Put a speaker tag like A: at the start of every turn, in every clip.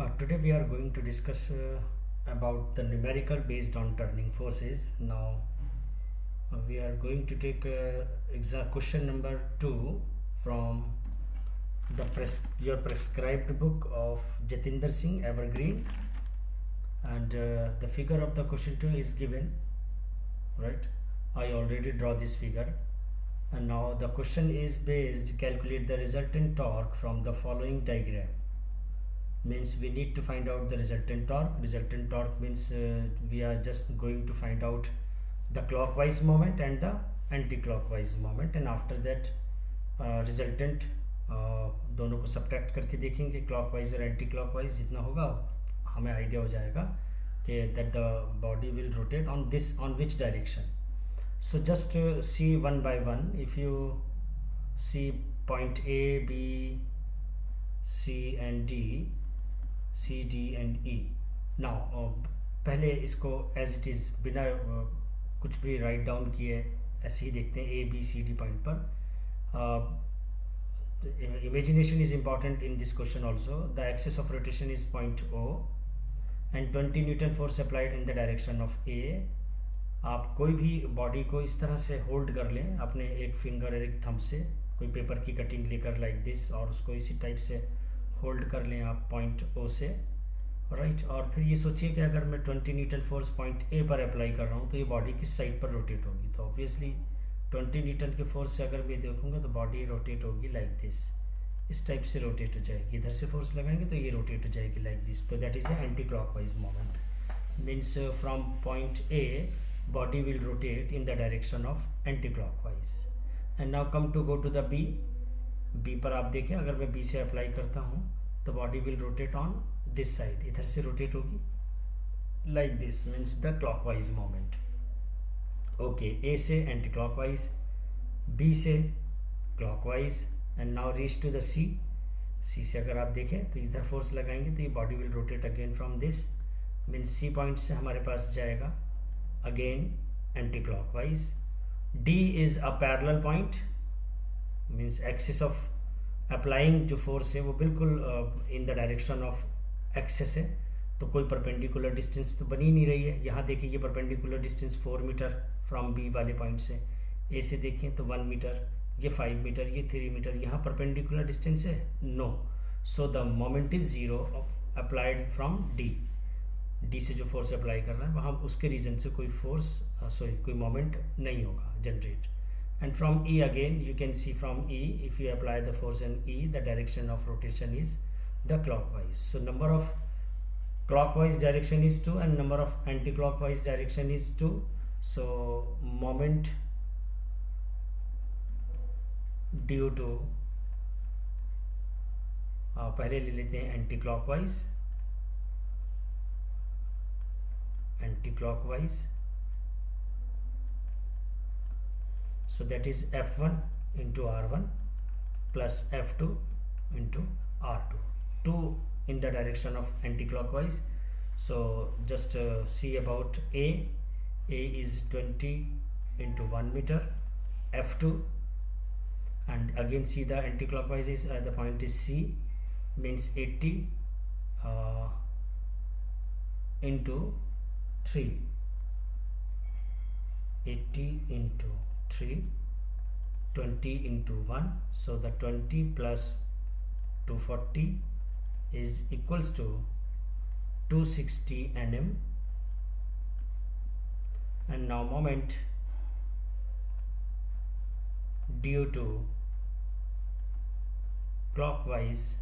A: Today we are going to discuss about the numerical based on turning forces. Now we are going to take exact question number 2 from your prescribed book of Jatinder Singh Evergreen, and the figure of the question 2 is given, right? I already draw this figure, and now the question is based calculate the resultant torque from the following diagram. Means we need to find out the resultant torque means we are just going to find out the clockwise moment and the anti-clockwise moment, and after that resultant दोनों को subtract करके देखेंगे, clockwise और anti clockwise जितना होगा हमें idea हो जाएगा कि that the body will rotate on this on which direction. So just see one by one. If you see point A, B, C and D, C, D and E. Now पहले इसको as it is बिना कुछ भी write down किए ऐसे ही देखते हैं A, B, C, D point पर. Imagination is important in this question also. The axis of rotation is point O and 20 Newton force applied in the direction of A. आप कोई भी बॉडी को इस तरह से होल्ड कर लें अपने एक फिंगर और एक थंब से, कोई पेपर की कटिंग लेकर लाइक दिस, और उसको इसी टाइप से होल्ड कर लें आप पॉइंट ओ से, राइट. और फिर ये सोचिए कि अगर मैं 20 न्यूटन फोर्स पॉइंट ए पर अप्लाई कर रहा हूँ तो ये बॉडी किस साइड पर रोटेट होगी. तो ऑब्वियसली 20 न्यूटन के फोर्स से अगर मैं देखूँगा तो बॉडी रोटेट होगी लाइक दिस, इस टाइप से रोटेट हो जाएगी. इधर से फोर्स लगाएंगे तो ये रोटेट हो जाएगी लाइक दिस. तो that is a anti clockwise moment. Means from point A body will rotate in the direction of anti-clockwise. And now come to go to the B. B पर आप देखें अगर मैं B से apply करता हूँ तो body will rotate on this side, इधर से rotate होगी like this, means the clockwise moment. Okay, A से anti-clockwise, B से clockwise, and now reach to the C. C से अगर आप देखें तो इधर force लगाएंगे तो ये body will rotate again from this, means C point से हमारे पास जाएगा again anti-clockwise. D is a parallel point, means axis of applying जो force है वो बिल्कुल in the direction of axis है, तो कोई perpendicular distance तो बनी नहीं रही है. यहाँ देखिए ये perpendicular distance 4 metre from B वाले point से, A से देखें तो 1 मीटर, ये 5 मीटर, ये 3 मीटर, यहाँ perpendicular distance है no. So the moment is 0 of applied from D. D से जो फोर्स अप्लाई कर रहा है वहाँ उसके रीजन से कोई फोर्स कोई मोमेंट नहीं होगा generate. And from E again you can see from E if you apply the force in E the direction of rotation is the clockwise. So number of clockwise direction is 2 and number of anti clockwise direction is 2. So moment due to पहले ले लेते हैं anti clockwise. Anti-clockwise, so that is F1 into R1 plus F2 into R2, 2 in the direction of anti-clockwise. So just see about A is 20 into 1 meter, F2, and again see the anti-clockwise is the point is C, means 80 into 3, 80 into 3, 20 into 1, so the 20 plus 240 is equals to 260 Nm. And now moment due to clockwise,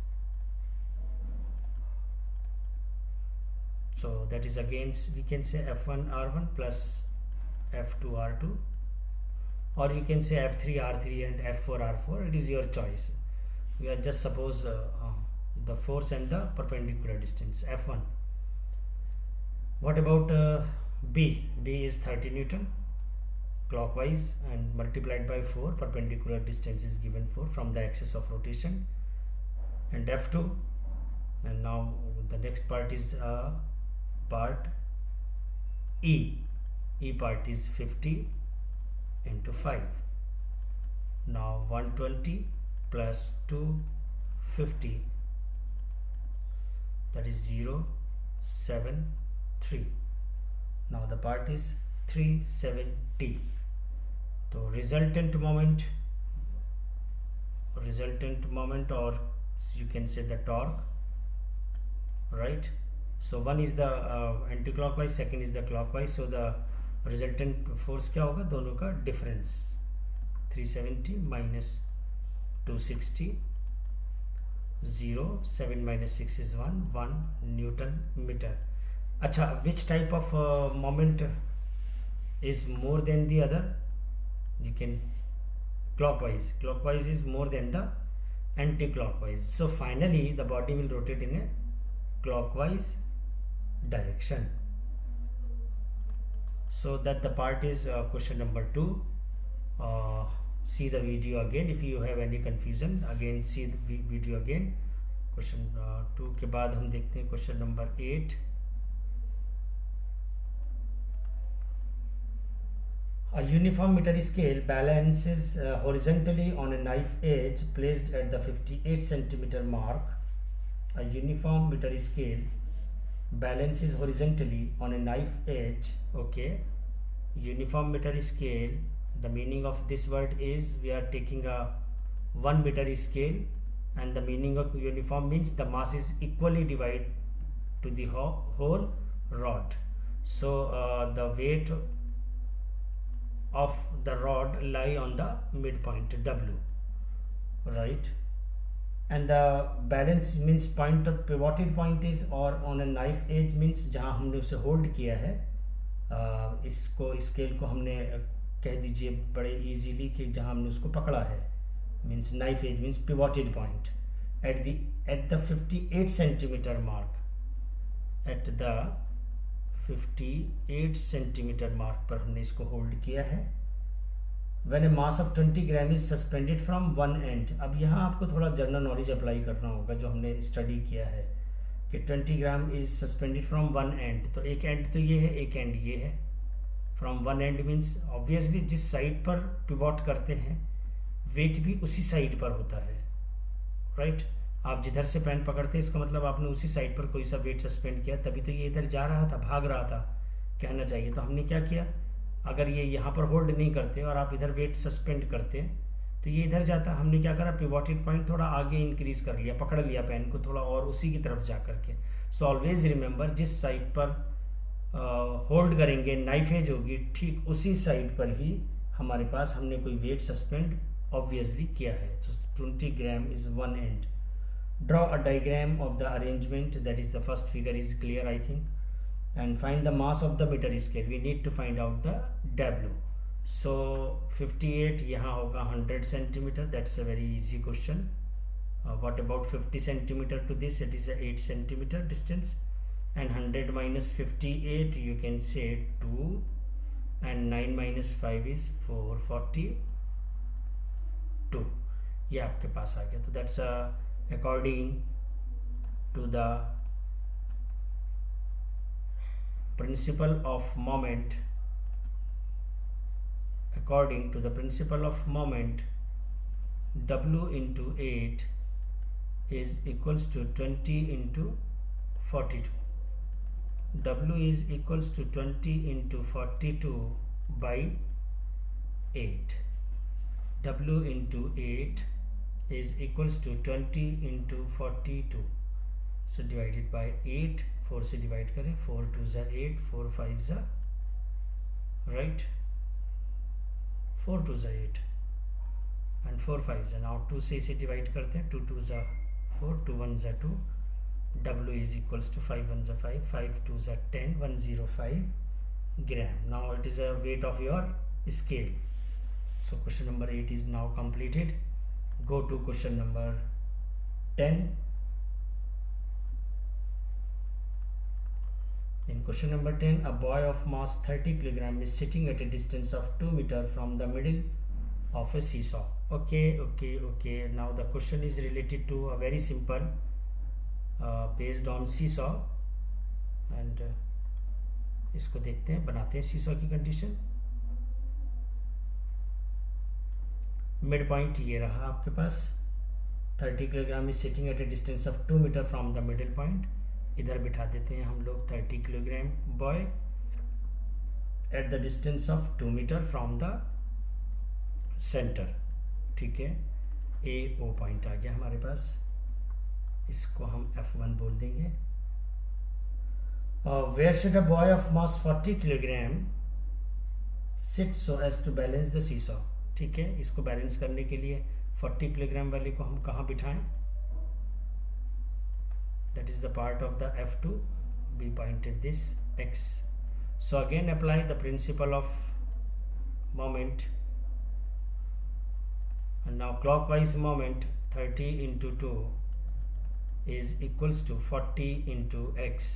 A: so that is again we can say F1 R1 plus F2 R2, or you can say F3 R3 and F4 R4. It is your choice. We are just suppose the force and the perpendicular distance F1. What about B? B is 30 Newton clockwise and multiplied by 4, perpendicular distance is given 4 from the axis of rotation, and F2. And now the next part is part E. E part is 50 into 5. Now 120 plus 250 that is 0, 7, 3. Now the part is 370. So resultant moment, or you can say the torque, right? So one is the anti-clockwise, second is the clockwise. So the resultant force क्या होगा, दोनों का difference, 370 minus 260, 0, 7 minus 6 is 1 Newton meter. अच्छा, which type of moment is more than the other? You can clockwise is more than the anti-clockwise. So finally the body will rotate in a clockwise direction. So that the part is question number 2. See the video again if you have any confusion. Again see the video again. Question 2 के बाद हम देखते हैं question number 8. A uniform meter scale balances horizontally on a knife edge placed at the 58 centimeter mark. A uniform meter scale balances horizontally on a knife edge. Okay, uniform meter scale, the meaning of this word is we are taking a 1 meter scale, and the meaning of uniform means the mass is equally divided to the whole rod. So the weight of the rod lie on the midpoint W, right? And the balance means point of pivoted point is, or on a knife edge means जहाँ हमने उसे hold किया है, इसको scale को हमने कह दीजिए बड़े इजीली कि जहाँ हमने उसको पकड़ा है, means knife edge means pivoted point at the 58 centimeter mark, at the 58 centimeter mark पर हमने इसको होल्ड किया है. When a mass of 20 gram is suspended from one end. अब यहाँ आपको थोड़ा जनरल नॉलेज अप्लाई करना होगा जो हमने स्टडी किया है कि 20 gram is suspended from one and. तो एक एंड तो ये है, एक एंड ये है. From one and means obviously जिस साइड पर पिवॉट करते हैं वेट भी उसी साइड पर होता है, राइट? आप जिधर से पेन पकड़ते हैं इसका मतलब आपने उसी साइड पर कोई सा वेट सस्पेंड किया, तभी तो ये इधर जा रहा था, भाग रहा था कहना चाहिए. तो हमने क्या किया, अगर ये यहाँ पर होल्ड नहीं करते और आप इधर वेट सस्पेंड करते तो ये इधर जाता. हमने क्या करा, पिवोटेड पॉइंट थोड़ा आगे इंक्रीज कर लिया, पकड़ लिया पेन को थोड़ा और उसी की तरफ जा करके. सो ऑलवेज रिमेंबर जिस साइड पर होल्ड करेंगे नाइफ एज होगी, ठीक उसी साइड पर ही हमारे पास हमने कोई वेट सस्पेंड ऑब्वियसली किया है. So 20 gram is one end. Draw a diagram of the arrangement, that is the first figure is clear I think, and find the mass of the meter scale. We need to find out the W. So 58 यहाँ होगा 100 centimeter. That's a very easy question. What about 50 centimeter to this? It is a 8 centimeter distance, and 100 minus 58 you can say 2, and 9 minus 5 is 442. ये आपके पास आ गया. तो that's according to the principle of moment, W into 8 is equals to 20 into 42. W is equals to 20 into 42 by 8. W into 8 is equals to 20 into 42. So divided by 8, 4 से divide करें, 4 2 जा 8, 4 5 जा, right, 4 2 जा 8 and 4 5 जा. now 2 से इसे divide करते हैं, 2 2 जा 4, 2 1 जा 2. W is equals to 5 1 जा 5, 5 2 जा 10, 105 gram. Now it is a weight of your scale. So question number 8 is now completed. Go to question number 10. In question number 10, a boy of mass 30 kg is sitting at a distance of 2 meters from the middle of a seesaw. Okay. Now the question is related to a very simple based on seesaw, and इसको देखते हैं, बनाते हैं seesaw की condition. Mid point ये रहा आपके पास, 30 kilogram is sitting at a distance of 2 metre from the middle point, इधर बिठा देते हैं हम लोग 30 kilogram boy at the distance of 2 metre from the centre. ठीक है, ए ओ पॉइंट आ गया हमारे पास, इसको हम F1 बोल देंगे। Where should a boy of mass 40 kilogram sit so as to balance the seesaw. ठीक है, इसको बैलेंस करने के लिए 40 किलोग्राम वाले को हम कहाँ बिठाएं? That is the part of the F2, we pointed this X. So again apply the principle of moment, and now clockwise moment 30 into 2 is equals to 40 into X.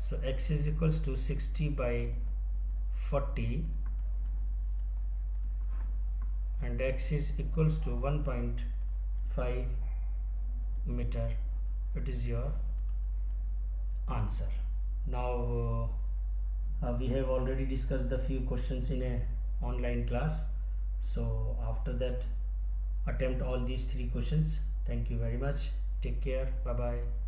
A: So X is equals to 60 by 40 and X is equals to 1.5 meter. It is your answer. Now we have already discussed the few questions in a online class, so after that attempt all these 3 questions. Thank you very much. Take care. Bye bye.